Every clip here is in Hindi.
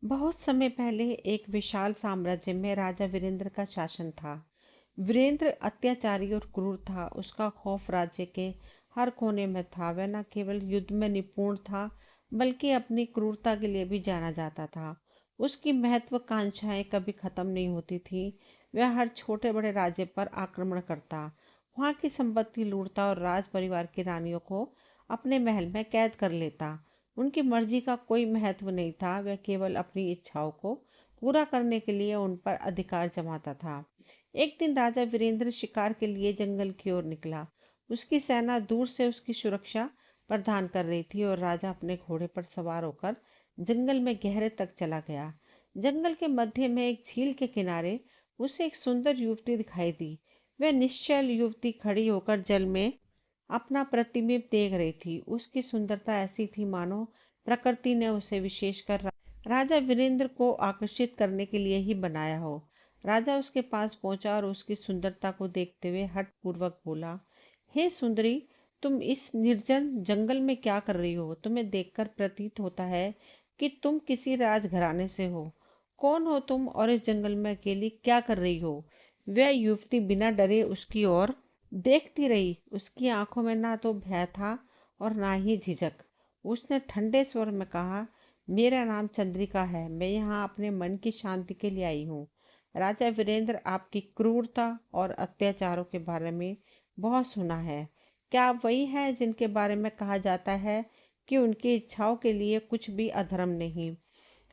बहुत समय पहले एक विशाल साम्राज्य में राजा वीरेंद्र का शासन था। वीरेंद्र अत्याचारी और क्रूर था। उसका खौफ राज्य के हर कोने में था। वह न केवल युद्ध में निपुण था, बल्कि अपनी क्रूरता के लिए भी जाना जाता था। उसकी महत्वाकांक्षाएं कभी खत्म नहीं होती थी। वह हर छोटे बड़े राज्य पर आक्रमण करता, वहां की संपत्ति लूटता और राज परिवार की रानियों को अपने महल में कैद कर लेता। उनकी मर्जी का कोई महत्व नहीं था। वह केवल अपनी इच्छाओं को पूरा करने के लिए उन पर अधिकार जमाता था। एक दिन राजा वीरेंद्र शिकार के लिए जंगल की ओर निकला। उसकी सेना दूर से उसकी सुरक्षा प्रदान कर रही थी और राजा अपने घोड़े पर सवार होकर जंगल में गहरे तक चला गया। जंगल के मध्य में एक झील के किनारे उसे एक सुंदर युवती दिखाई दी। वह निश्चल युवती खड़ी होकर जल में अपना प्रतिबिंब देख रही थी। उसकी सुंदरता ऐसी थी मानो प्रकृति ने उसे विशेषकर राजा वीरेंद्र को आकर्षित करने के लिए ही बनाया हो। राजा उसके पास पहुंचा और उसकी सुंदरता को देखते हुए हठपूर्वक बोला, हे सुंदरी, तुम इस निर्जन जंगल में क्या कर रही हो? तुम्हें देखकर प्रतीत होता है कि तुम किसी राजघराने से हो। कौन हो तुम और इस जंगल में अकेली क्या कर रही हो? वह युवती बिना डरे उसकी ओर देखती रही। उसकी आंखों में ना तो भय था और ना ही झिझक। उसने ठंडे स्वर में कहा, मेरा नाम चंद्रिका है। मैं यहाँ अपने मन की शांति के लिए आई हूँ। राजा वीरेंद्र आपकी क्रूरता और अत्याचारों के बारे में बहुत सुना है। क्या आप वही है जिनके बारे में कहा जाता है कि उनकी इच्छाओं के लिए कुछ भी अधर्म नहीं?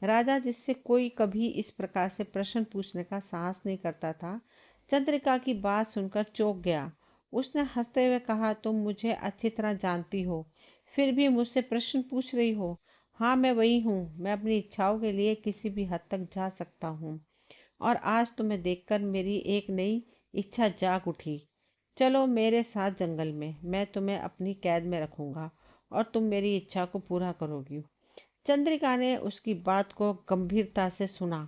राजा, जिससे कोई कभी इस प्रकार से प्रश्न पूछने का साहस नहीं करता था, चंद्रिका की बात सुनकर चौंक गया। उसने हंसते हुए कहा, तुम मुझे अच्छी तरह जानती हो, फिर भी मुझसे प्रश्न पूछ रही हो? हाँ, मैं वही हूँ। मैं अपनी इच्छाओं के लिए किसी भी हद तक जा सकता हूँ और आज तुम्हें देखकर मेरी एक नई इच्छा जाग उठी। चलो मेरे साथ जंगल में, मैं तुम्हें अपनी कैद में रखूंगा और तुम मेरी इच्छा को पूरा करोगी। चंद्रिका ने उसकी बात को गंभीरता से सुना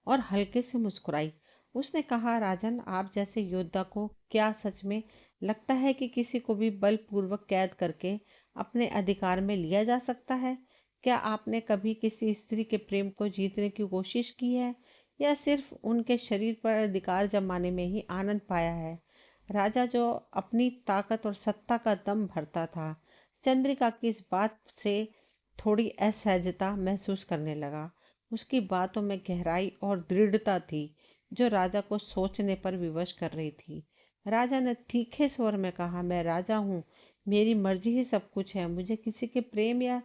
और हल्के से मुस्कुराई। उसने कहा, राजन, आप जैसे योद्धा को क्या सच में लगता है कि किसी को भी बलपूर्वक कैद करके अपने अधिकार में लिया जा सकता है? क्या आपने कभी किसी स्त्री के प्रेम को जीतने की कोशिश की है, या सिर्फ उनके शरीर पर अधिकार जमाने में ही आनंद पाया है? राजा, जो अपनी ताकत और सत्ता का दम भरता था, चंद्रिका की इस बात से थोड़ी असहजता महसूस करने लगा। उसकी बातों में गहराई और दृढ़ता थी जो राजा को सोचने पर विवश कर रही थी। राजा ने तीखे स्वर में कहा, मैं राजा हूँ, मेरी मर्जी ही सब कुछ है। मुझे किसी के प्रेम या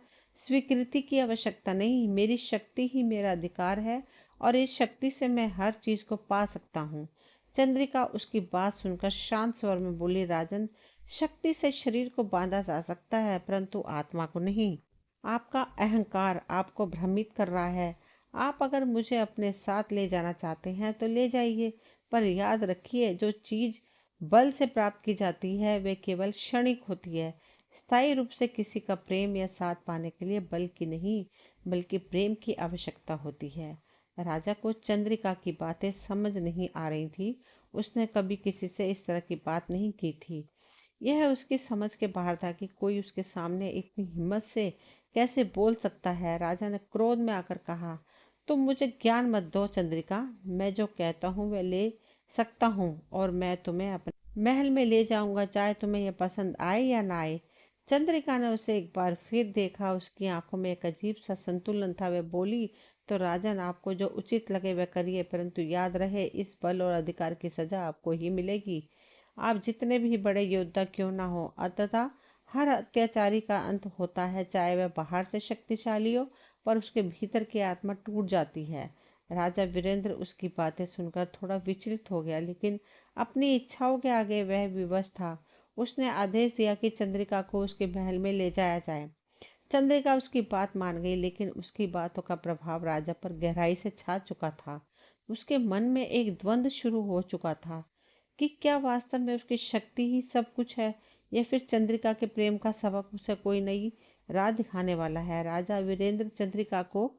स्वीकृति की आवश्यकता नहीं। मेरी शक्ति ही मेरा अधिकार है और इस शक्ति से मैं हर चीज को पा सकता हूँ। चंद्रिका उसकी बात सुनकर शांत स्वर में बोली, राजन, शक्ति से शरीर को बांधा जा सकता है, परंतु आत्मा को नहीं। आपका अहंकार आपको भ्रमित कर रहा है। आप अगर मुझे अपने साथ ले जाना चाहते हैं तो ले जाइए, पर याद रखिए, जो चीज बल से प्राप्त की जाती है वे केवल क्षणिक होती है। स्थायी रूप से किसी का प्रेम या साथ पाने के लिए बल की नहीं, बल्कि प्रेम की आवश्यकता होती है। राजा को चंद्रिका की बातें समझ नहीं आ रही थी। उसने कभी किसी से इस तरह की बात नहीं की थी। यह उसकी समझ के बाहर था कि कोई उसके सामने इतनी हिम्मत से कैसे बोल सकता है। राजा ने क्रोध में आकर कहा, तुम मुझे ज्ञान मत दो चंद्रिका। मैं जो कहता हूँ वह ले सकता हूँ और मैं तुम्हें अपने महल में ले जाऊंगा, चाहे तुम्हें यह पसंद आए या ना आए। चंद्रिका ने उसे एक बार फिर देखा। उसकी आंखों में एक अजीब सा संतुलन था। वह बोली, तो राजन, आपको जो उचित लगे वह करिए, परंतु याद रहे, इस बल और अधिकार की सजा आपको ही मिलेगी। आप जितने भी बड़े योद्धा क्यों ना हो, अंततः हर अत्याचारी का अंत होता है, चाहे वह बाहर से शक्तिशाली हो, पर उसके भीतर की आत्मा टूट जाती है। राजा वीरेंद्र उसकी बातें सुनकर थोड़ा विचलित हो गया, लेकिन अपनी इच्छाओं के आगे वह विवश था। उसने आदेश दिया कि चंद्रिका को उसके महल में ले जाया जाए। चंद्रिका उसकी बात मान गई, लेकिन उसकी बातों का प्रभाव राजा पर गहराई से छा चुका था। उसके मन में एक द्वंद्व शुरू हो चुका था कि क्या वास्तव में उसकी शक्ति ही सब कुछ है, या फिर चंद्रिका के प्रेम का सबक उसे कोई नई राह दिखाने वाला है। राजा वीरेंद्र चंद्रिका को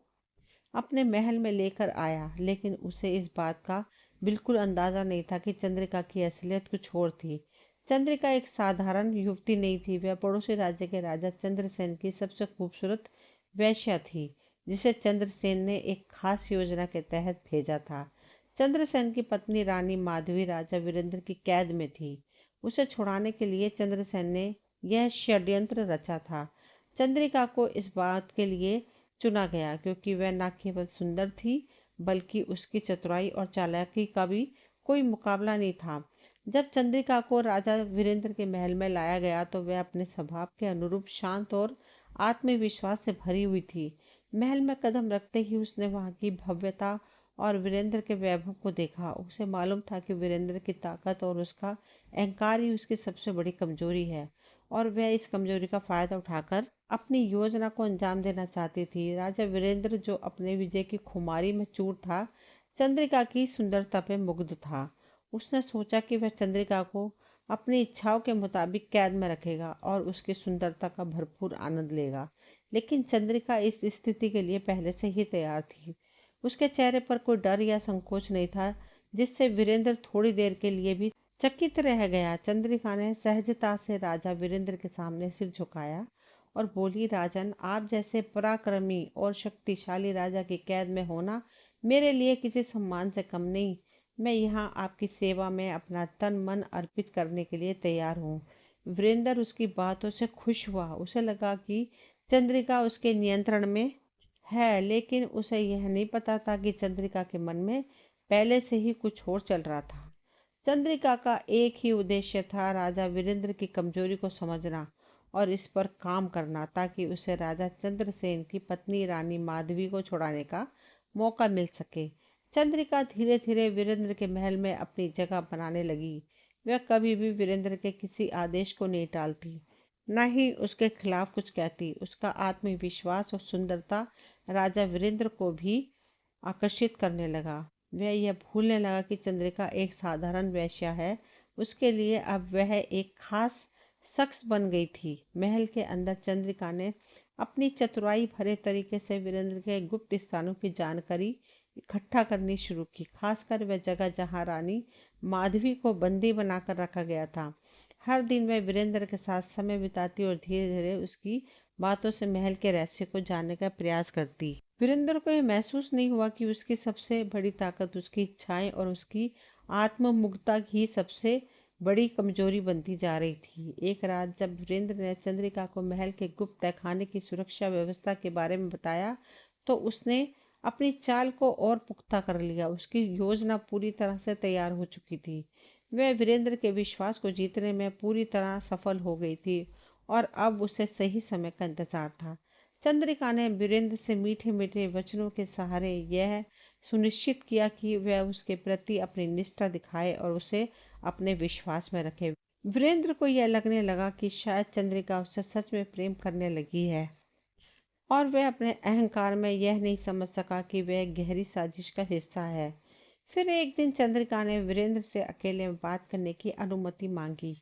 अपने महल में लेकर आया, लेकिन उसे इस बात का बिल्कुल अंदाजा नहीं था कि चंद्रिका की असलियत कुछ और थी। चंद्रिका एक साधारण युवती नहीं थी। वह पड़ोसी राज्य के राजा चंद्रसेन की सबसे खूबसूरत वेश्या थी। जिसे चंद्रसेन ने एक खास योजना के तहत भेजा था। चंद्रसेन की पत्नी रानी माधवी राजा वीरेंद्र की कैद में थी। उसे छुड़ाने के लिए चंद्रसेन ने यह षड्यंत्र रचा था। चंद्रिका को इस बात के लिए चुना गया क्योंकि वह न केवल सुंदर थी बल्कि उसकी चतुराई और चालाकी का भी कोई मुकाबला नहीं था। जब चंद्रिका को राजा वीरेंद्र के महल में लाया गया तो वह अपने स्वभाव के अनुरूप शांत और आत्मविश्वास से भरी हुई थी। महल में कदम रखते ही उसने वहां की भव्यता और वीरेंद्र के वैभव को देखा। उसे मालूम था कि वीरेंद्र की ताकत और उसका अहंकार ही उसकी सबसे बड़ी कमजोरी है और वह इस कमजोरी का फायदा उठाकर अपनी योजना को अंजाम देना चाहती थी। राजा वीरेंद्र, जो अपने विजय की खुमारी में चूर था, चंद्रिका की सुंदरता पे मुग्ध था। उसने सोचा कि वह चंद्रिका को अपनी इच्छाओं के मुताबिक कैद में रखेगा और उसकी सुंदरता का भरपूर आनंद लेगा। लेकिन चंद्रिका इस स्थिति के लिए पहले से ही तैयार थी। उसके चेहरे पर कोई डर या संकोच नहीं था, जिससे वीरेंद्र थोड़ी देर के लिए भी चकित रह गया। चंद्रिका ने सहजता से राजा वीरेंद्र के सामने सिर झुकाया और बोली, राजन, आप जैसे पराक्रमी और शक्तिशाली राजा की कैद में होना मेरे लिए किसी सम्मान से कम नहीं। मैं यहाँ आपकी सेवा में अपना तन मन अर्पित करने के लिए तैयार हूँ। वीरेंद्र उसकी बातों से खुश हुआ। उसे लगा कि चंद्रिका उसके नियंत्रण में है, लेकिन उसे यह नहीं पता था कि चंद्रिका के मन में पहले से ही कुछ और चल रहा था। चंद्रिका का एक ही उद्देश्य था, राजा वीरेंद्र की कमजोरी को समझना और इस पर काम करना ताकि उसे राजा चंद्रसेन की पत्नी रानी माधवी को छुड़ाने का मौका मिल सके। चंद्रिका धीरे धीरे वीरेंद्र के महल में अपनी जगह बनाने लगी। वह कभी भी वीरेंद्र के किसी आदेश को नहीं टालती, न ही उसके खिलाफ कुछ कहती। उसका आत्मविश्वास और सुंदरता राजा वीरेंद्र को भी आकर्षित करने लगा। वह यह भूलने लगा कि चंद्रिका एक साधारण वेश्या है। उसके लिए अब वह एक खास शख्स बन गई थी। महल के अंदर चंद्रिका ने अपनी चतुराई भरे तरीके से वीरेंद्र के गुप्त स्थानों की जानकारी इकट्ठा करनी शुरू की, खासकर वह जगह जहां रानी माधवी को बंदी बनाकर रखा गया था। हर दिन वह वीरेंद्र के साथ समय बिताती और धीरे धीरे उसकी बातों से महल के रहस्य को जानने का प्रयास करती। वीरेंद्र को यह महसूस नहीं हुआ कि उसकी सबसे बड़ी ताकत उसकी इच्छाएं और उसकी आत्ममुग्धता ही सबसे बड़ी कमजोरी बनती जा रही थी। एक रात जब वीरेंद्र ने चंद्रिका को महल के गुप्त तहखाने की सुरक्षा व्यवस्था के बारे में बताया तो उसने अपनी चाल को और पुख्ता कर लिया। उसकी योजना पूरी तरह से तैयार हो चुकी थी। वह वीरेंद्र के विश्वास को जीतने में पूरी तरह सफल हो गई थी और अब उसे सही समय का इंतजार था। चंद्रिका ने वीरेंद्र से मीठे मीठे वचनों के सहारे यह सुनिश्चित किया कि वह उसके प्रति अपनी निष्ठा दिखाए और उसे अपने विश्वास में रखे। वीरेंद्र को यह लगने लगा कि शायद चंद्रिका उससे सच में प्रेम करने लगी है और वह अपने अहंकार में यह नहीं समझ सका कि वह गहरी साजिश का हिस्सा है। फिर एक दिन चंद्रिका ने वीरेंद्र से अकेले में बात करने की अनुमति मांगी।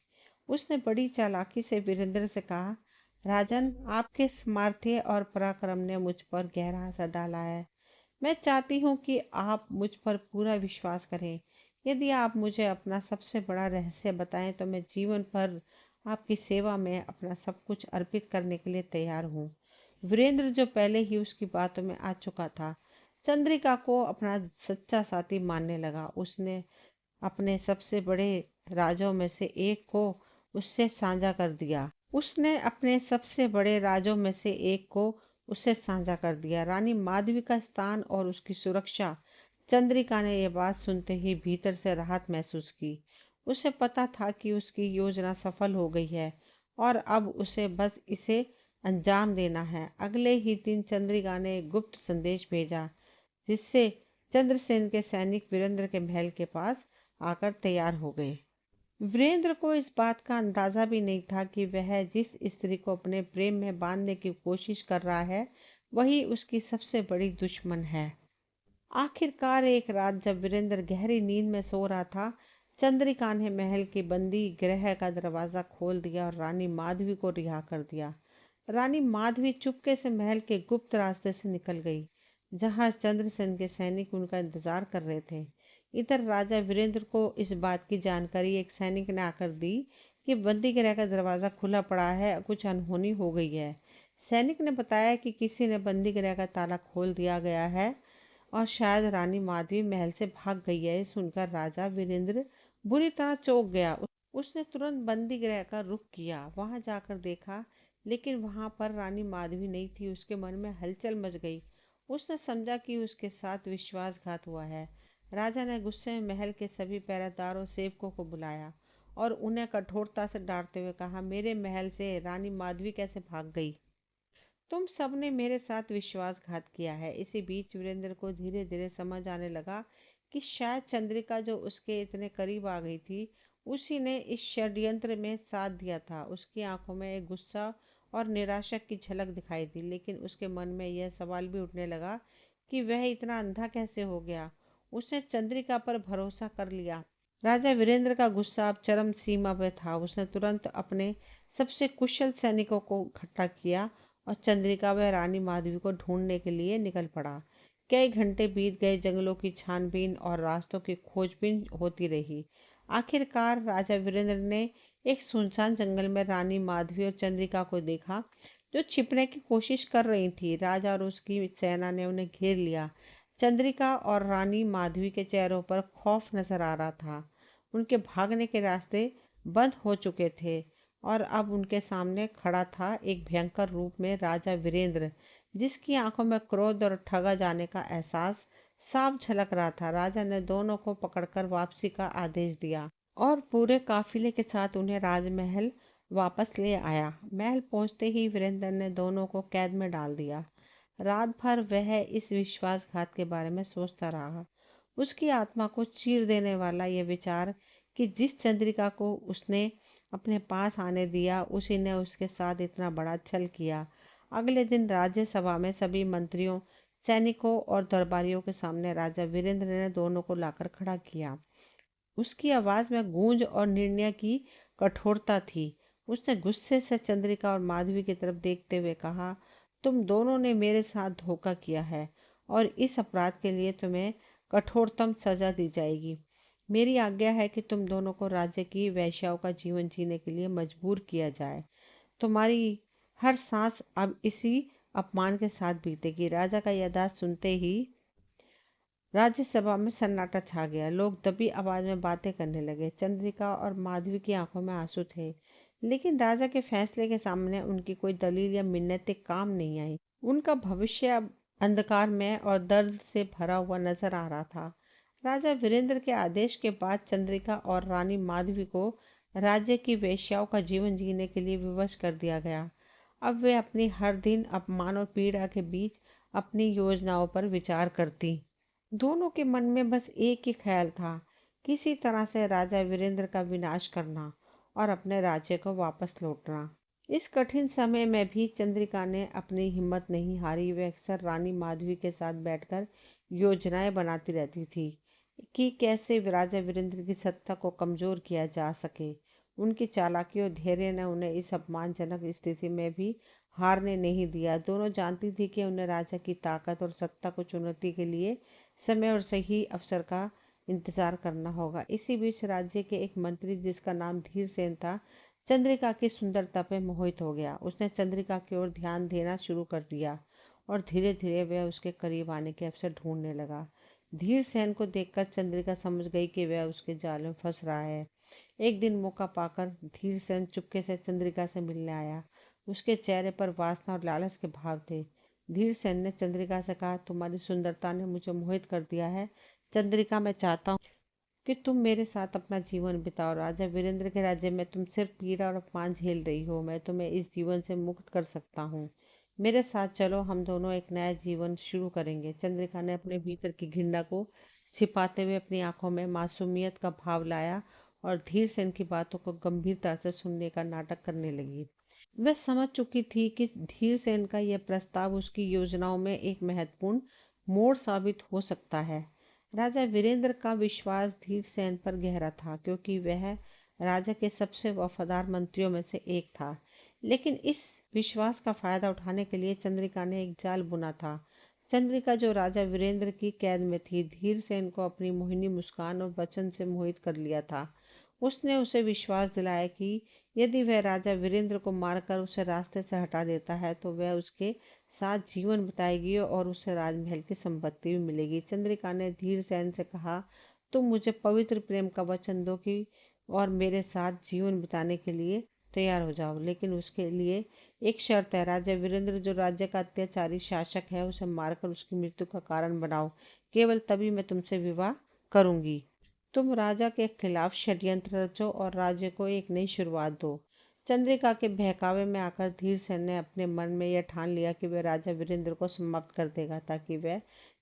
उसने बड़ी चालाकी से वीरेंद्र से कहा, राजन, आपके सामर्थ्य और पराक्रम ने मुझ पर गहरा असर डाला है। मैं चाहती हूँ कि आप मुझ पर पूरा विश्वास करें। यदि आप मुझे अपना सबसे बड़ा रहस्य बताएं तो मैं जीवन भर आपकी सेवा में अपना सब कुछ अर्पित करने के लिए तैयार हूँ। वीरेंद्र, जो पहले ही उसकी बातों में आ चुका था, चंद्रिका को अपना सच्चा साथी मानने लगा। उससे साझा कर दिया उसने अपने सबसे बड़े राजों में से एक को उससे साझा कर दिया, रानी माधवी का स्थान और उसकी सुरक्षा। चंद्रिका ने यह बात सुनते ही भीतर से राहत महसूस की। उसे पता था कि उसकी योजना सफल हो गई है और अब उसे बस इसे अंजाम देना है। अगले ही दिन चंद्रिका ने गुप्त संदेश भेजा, जिससे चंद्रसेन के सैनिक वीरेंद्र के महल के पास आकर तैयार हो गए। वीरेंद्र को इस बात का अंदाजा भी नहीं था कि वह जिस स्त्री को अपने प्रेम में बांधने की कोशिश कर रहा है वही उसकी सबसे बड़ी दुश्मन है। आखिरकार एक रात जब वीरेंद्र गहरी नींद में सो रहा था, चंद्रिका ने महल के बंदी गृह का दरवाजा खोल दिया और रानी माधवी को रिहा कर दिया। रानी माधवी चुपके से महल के गुप्त रास्ते से निकल गई, जहां चंद्रसेन के सैनिक उनका इंतजार कर रहे थे। इधर राजा वीरेंद्र को इस बात की जानकारी एक सैनिक ने आकर दी कि बंदी गृह का दरवाजा खुला पड़ा है, कुछ अनहोनी हो गई है। सैनिक ने बताया कि किसी ने बंदी गृह का ताला खोल दिया गया है और शायद रानी माधवी महल से भाग गई है। ये सुनकर राजा वीरेंद्र बुरी तरह चौंक गया। उसने तुरंत बंदी गृह का रुख किया, वहां जाकर देखा, लेकिन वहां पर रानी माधवी नहीं थी। उसके मन में हलचल मच गई। उसने समझा कि उसके साथ विश्वासघात हुआ है। राजा ने गुस्से में महल के सभी पहरेदारों सेवकों को बुलाया और उन्हें कठोरता से डांटते हुए कहा, मेरे महल से रानी माधवी कैसे भाग गई? तुम सबने मेरे साथ विश्वासघात किया है। इसी बीच वीरेंद्र को धीरे धीरे समझ आने लगा कि शायद चंद्रिका जो उसके इतने करीब आ गई थी, उसी ने इस षड्यंत्र में साथ दिया था। उसकी आंखों में एक गुस्सा और निराशा की झलक दिखाई दी, लेकिन उसके मन में यह सवाल भी उठने लगा कि वह इतना अंधा कैसे हो गया। उसने चंद्रिका पर भरोसा कर लिया। राजा वीरेंद्र का गुस्सा अब चरम सीमा पर था। उसने तुरंत अपने सबसे कुशल सैनिकों को इकट्ठा किया और चंद्रिका व रानी माधवी को ढूंढने के लिए निकल पड़ा। कई घंटे बीत गए, जंगलों की छानबीन और रास्तों की खोजबीन होती रही। आखिरकार राजा वीरेंद्र ने एक सुनसान जंगल में रानी माधवी और चंद्रिका को देखा, जो छिपने की कोशिश कर रही थी। राजा और उसकी सेना ने उन्हें घेर लिया। चंद्रिका और रानी माधवी के चेहरों पर खौफ नजर आ रहा था। उनके भागने के रास्ते बंद हो चुके थे और अब उनके सामने खड़ा था एक भयंकर रूप में राजा वीरेंद्र, जिसकी आंखों में क्रोध और ठगा जाने का एहसास साफ झलक रहा था। राजा ने दोनों को पकड़कर वापसी का आदेश दिया और पूरे काफिले के साथ उन्हें राजमहल वापस ले आया। महल पहुंचते ही वीरेंद्र ने दोनों को कैद में डाल दिया। रात भर वह इस विश्वासघात के बारे में सोचता रहा। उसकी आत्मा को चीर देने वाला यह विचार कि जिस चंद्रिका को उसने अपने पास आने दिया, उसी ने उसके साथ इतना बड़ा छल किया। अगले दिन राज्यसभा में सभी मंत्रियों, सैनिकों और दरबारियों के सामने राजा वीरेंद्र ने दोनों को लाकर खड़ा किया। उसकी आवाज में गूंज और निर्णय की कठोरता थी। उसने गुस्से से चंद्रिका और माधवी की तरफ देखते हुए कहा, तुम दोनों ने मेरे साथ धोखा किया है और इस अपराध के लिए तुम्हें कठोरतम सजा दी जाएगी। मेरी आज्ञा है कि तुम दोनों को राज्य की वेश्याओं का जीवन जीने के लिए मजबूर किया जाए। तुम्हारी हर सांस अब इसी अपमान के साथ बीतेगी। राजा का यह आदेश सुनते ही राज्यसभा में सन्नाटा छा गया। लोग दबी आवाज में बातें करने लगे। चंद्रिका और माधवी की आंखों में आंसू थे, लेकिन राजा के फैसले के सामने उनकी कोई दलील या मिन्नतें काम नहीं आई। उनका भविष्य अब अंधकार में और दर्द से भरा हुआ नजर आ रहा था। राजा वीरेंद्र के आदेश के बाद चंद्रिका और रानी माधवी को राज्य की वेश्याओं का जीवन जीने के लिए विवश कर दिया गया। अब वे अपनी हर दिन अपमान और पीड़ा के बीच अपनी योजनाओं पर विचार करती। दोनों के मन में बस एक ही ख्याल था, किसी तरह से राजा वीरेंद्र का विनाश करना और अपने राज्य को वापस लौटना। इस कठिन समय में भी चंद्रिका ने अपनी हिम्मत नहीं हारी। वह अक्सर रानी माधवी के साथ बैठकर योजनाएं बनाती रहती थी कि कैसे राजा वीरेंद्र की सत्ता को कमजोर किया जा सके। उनकी चालाकी और धैर्य ने उन्हें इस अपमानजनक स्थिति में भी हारने नहीं दिया। दोनों जानती थी कि उन्हें राजा की ताकत और सत्ता को चुनौती के लिए समय और सही अवसर का इंतजार करना होगा। इसी बीच राज्य के एक मंत्री, जिसका नाम धीरसेन था, चंद्रिका की सुंदरता पर मोहित हो गया। उसने चंद्रिका की ओर ध्यान देना शुरू कर दिया और धीरे धीरे वह उसके करीब आने के अवसर ढूंढने लगा। धीरसेन को देखकर चंद्रिका समझ गई कि वह उसके जाल में फंस रहा है। एक दिन मौका पाकर धीरसेन चुपके से चंद्रिका से मिलने आया। उसके चेहरे पर वासना और लालच के भाव थे। धीरसेन ने चंद्रिका से कहा, तुम्हारी सुंदरता ने मुझे मोहित कर दिया है। चंद्रिका, मैं चाहता हूँ कि तुम मेरे साथ अपना जीवन बिताओ। राजा वीरेंद्र के राज्य में तुम सिर्फ पीड़ा और अपमान झेल रही हो। मैं तुम्हें इस जीवन से मुक्त कर सकता हूँ। मेरे साथ चलो, हम दोनों एक नया जीवन शुरू करेंगे। चंद्रिका ने अपने भीतर की घृणा को छिपाते हुए अपनी आंखों में मासूमियत का भाव लाया और धीरसेन की बातों को गंभीरता से सुनने का नाटक करने लगी। वह समझ चुकी थी कि धीरसेन का यह प्रस्ताव उसकी योजनाओं में एक महत्वपूर्ण मोड़ साबित हो सकता है। राजा वीरेंद्र का विश्वास धीरसेन पर गहरा था, क्योंकि वह राजा के सबसे वफादार मंत्रियों में से एक था। लेकिन इस विश्वास का फायदा उठाने के लिए चंद्रिका ने एक जाल बुना था। चंद्रिका, जो राजा वीरेंद्र की कैद में थी, धीरसेन को अपनी मोहिनी मुस्कान और वचन से मोहित कर लिया था। उसने उसे विश्वास दिलाया कि यदि वह राजा वीरेंद्र को मारकर उसे रास्ते से हटा देता है तो वह उसके साथ जीवन बिताएगी और उसे राजमहल की संपत्ति भी मिलेगी। चंद्रिका ने धीरसेन से कहा, तुम मुझे पवित्र प्रेम का वचन दो कि और मेरे साथ जीवन बिताने के लिए तैयार हो जाओ, लेकिन उसके लिए एक शर्त है। राजा वीरेंद्र जो राज्य का अत्याचारी शासक है उसे मारकर उसकी मृत्यु का कारण बनाओ, केवल तभी मैं तुमसे विवाह करूंगी। तुम राजा के खिलाफ षड्यंत्र रचो और राज्य को एक नई शुरुआत दो। चंद्रिका के बहकावे में आकर धीरसेन ने अपने मन में यह ठान लिया कि वह राजा वीरेंद्र को समाप्त कर देगा ताकि वह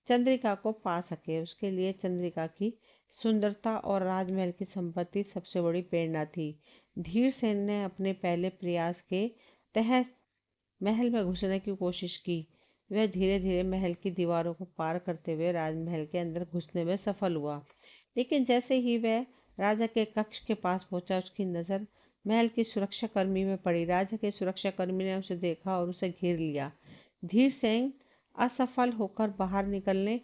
चंद्रिका को पा सके। उसके लिए चंद्रिका की सुंदरता और राजमहल की संपत्ति सबसे बड़ी प्रेरणा थी। धीरसेन ने अपने पहले प्रयास के तहत महल में घुसने की कोशिश की। वह धीरे धीरे महल की दीवारों को पार करते हुए राजमहल के अंदर घुसने में सफल हुआ, लेकिन जैसे ही वह राजा के कक्ष के पास पहुंचा उसकी नजर महल की सुरक्षा कर्मी में पड़ी। राजा के सुरक्षा कर्मी ने उसे देखा और उसे घेर लिया। धीरसेन असफल होकर बाहर निकलने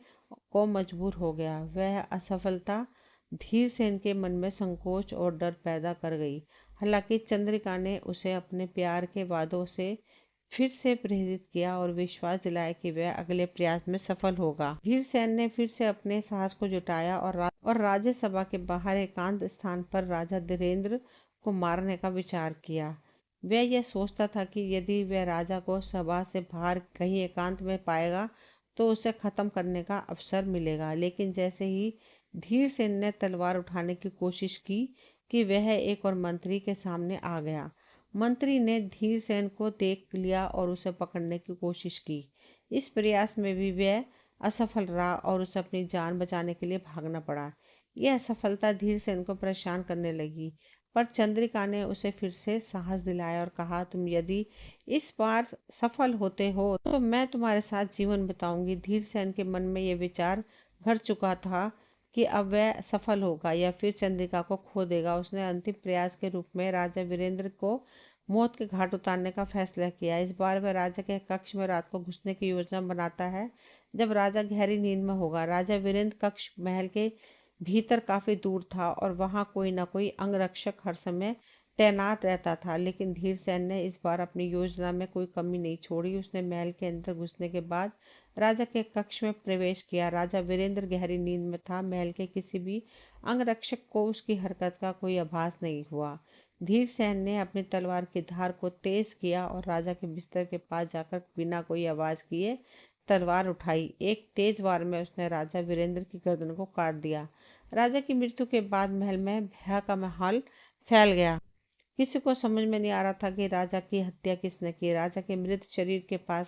को मजबूर हो गया। वह असफलता धीरसेन के मन में संकोच और डर पैदा कर गई। हालांकि चंद्रिका ने उसे अपने प्यार के वादों से फिर से प्रेरित किया और विश्वास दिलाया कि वह अगले प्रयास में सफल होगा। धीरसेन ने फिर से अपने साहस को जुटाया और राज्यसभा के बाहर एकांत स्थान पर राजा धीरेन्द्र को मारने का विचार किया। वह यह सोचता था कि यदि वह राजा को सभा से बाहर कहीं एकांत में पाएगा तो उसे खत्म करने का अवसर मिलेगा। लेकिन जैसे ही धीरसेन ने तलवार उठाने की कोशिश की कि वह एक और मंत्री के सामने आ गया। मंत्री ने धीरसेन को देख लिया और उसे पकड़ने की कोशिश की। इस प्रयास में भी वह असफल रहा और उसे अपनी जान बचाने के लिए भागना पड़ा। यह असफलता धीरसेन को परेशान करने लगी, पर चंद्रिका ने उसे फिर से साहस दिलाया और कहा, तुम यदि इस बार सफल होते हो तो मैं तुम्हारे साथ जीवन बिताऊंगी। धीरसेन के मन में यह विचार घर चुका था कि अब वह सफल होगा या फिर चंद्रिका को खो देगा। उसने अंतिम प्रयास के रूप में राजा वीरेंद्र को मौत के घाट उतारने का फैसला किया। इस बार वह राजा के कक्ष में रात को घुसने की योजना बनाता है जब राजा गहरी नींद में होगा। राजा वीरेंद्र कक्ष महल के भीतर काफी दूर था और वहां कोई न कोई अंगरक्षक हर समय तैनात रहता था, लेकिन धीरसेन ने इस बार अपनी योजना में कोई कमी नहीं छोड़ी। उसने महल के अंदर घुसने के बाद राजा के कक्ष में प्रवेश किया। राजा वीरेंद्र गहरी नींद में था। महल के किसी भी अंगरक्षक को उसकी हरकत का कोई आभास नहीं हुआ। धीरसेन ने अपनी तलवार की धार को तेज किया और राजा के बिस्तर के पास जाकर बिना कोई आवाज किए तलवार उठाई। एक तेज वार में उसने राजा वीरेंद्र की गर्दन को काट दिया। राजा की मृत्यु के बाद महल में भय का माहौल फैल गया। किसी को समझ में नहीं आ रहा था कि राजा की हत्या किसने की। राजा के मृत शरीर के पास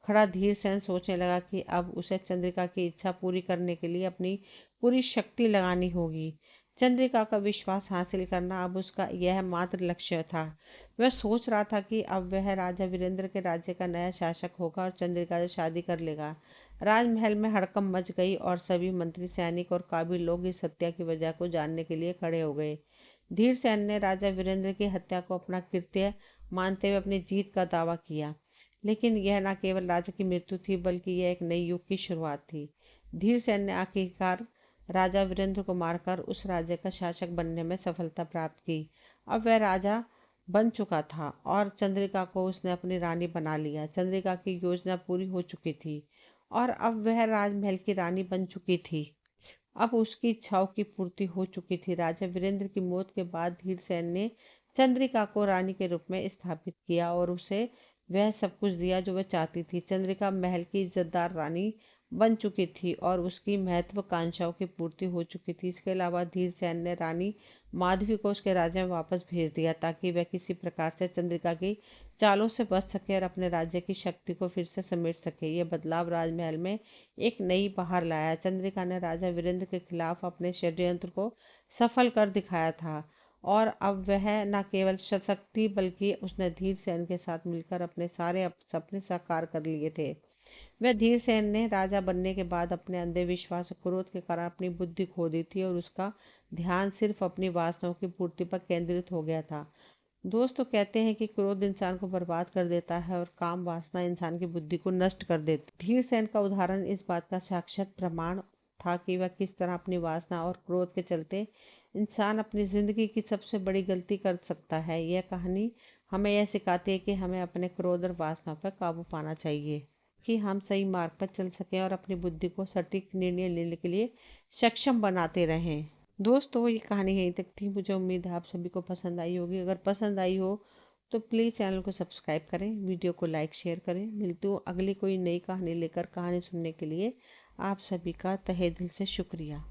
खड़ा धीरसेन सोचने लगा कि अब उसे चंद्रिका की इच्छा पूरी करने के लिए अपनी पूरी शक्ति लगानी होगी। चंद्रिका का विश्वास हासिल करना अब उसका यह मात्र लक्ष्य था। वह सोच रहा था कि अब वह राजा वीरेंद्र के राज्य का नया शासक होगा और चंद्रिका से शादी कर लेगा। राजमहल में हड़कंप मच गई और सभी मंत्री, सैनिक और काबिल लोग इस हत्या की वजह को जानने के लिए खड़े हो गए। धीरसेन ने राजा वीरेंद्र की हत्या को अपना कृत्य मानते हुए अपनी जीत का दावा किया, लेकिन यह न केवल राजा की मृत्यु थी बल्कि यह एक नई युग की शुरुआत थी। धीरसेन ने आखिरकार राजा वीरेंद्र को मारकर उस राज्य का शासक बनने में सफलता प्राप्त की। अब वह राजा बन चुका था और चंद्रिका को उसने अपनी रानी बना लिया। चंद्रिका की योजना पूरी हो चुकी थी और अब वह राजमहल की रानी बन चुकी थी। अब उसकी इच्छाओं की पूर्ति हो चुकी थी। राजा वीरेंद्र की मौत के बाद धीरसेन ने चंद्रिका को रानी के रूप में स्थापित किया और उसे वह सब कुछ दिया जो वह चाहती थी। चंद्रिका महल की इज्जतदार रानी बन चुकी थी और उसकी महत्वाकांक्षाओं की पूर्ति हो चुकी थी। इसके अलावा धीरसेन ने रानी माधवी को उसके राज्य में वापस भेज दिया ताकि वह किसी प्रकार से चंद्रिका की चालों से बच सके और अपने राज्य की शक्ति को फिर से समेट सके। यह बदलाव राजमहल में एक नई बहार लाया। चंद्रिका ने राजा वीरेंद्र के खिलाफ अपने षड्यंत्र को सफल कर दिखाया था और अब वह न केवल सशक्त थी बल्कि उसने धीरसेन के साथ मिलकर अपने सारे सपने साकार कर लिए थे। वह धीरसेन ने राजा बनने के बाद अपने अंधे विश्वास और क्रोध के कारण अपनी बुद्धि खो दी थी और उसका ध्यान सिर्फ अपनी वासनाओं की पूर्ति पर केंद्रित हो गया था। दोस्तों, कहते हैं कि क्रोध इंसान को बर्बाद कर देता है और काम वासना इंसान की बुद्धि को नष्ट कर देती है। धीरसेन का उदाहरण इस बात का साक्षात प्रमाण था कि वह किस तरह अपनी वासना और क्रोध के चलते इंसान अपनी ज़िंदगी की सबसे बड़ी गलती कर सकता है। यह कहानी हमें यह सिखाती है कि हमें अपने क्रोध और वासना पर काबू पाना चाहिए, कि हम सही मार्ग पर चल सकें और अपनी बुद्धि को सटीक निर्णय लेने के लिए सक्षम बनाते रहें। दोस्तों, ये कहानी यहीं तक थी। मुझे उम्मीद है आप सभी को पसंद आई होगी। अगर पसंद आई हो तो प्लीज़ चैनल को सब्सक्राइब करें, वीडियो को लाइक शेयर करें। मिलती हूँ अगली कोई नई कहानी लेकर। कहानी सुनने के लिए आप सभी का तहे दिल से शुक्रिया।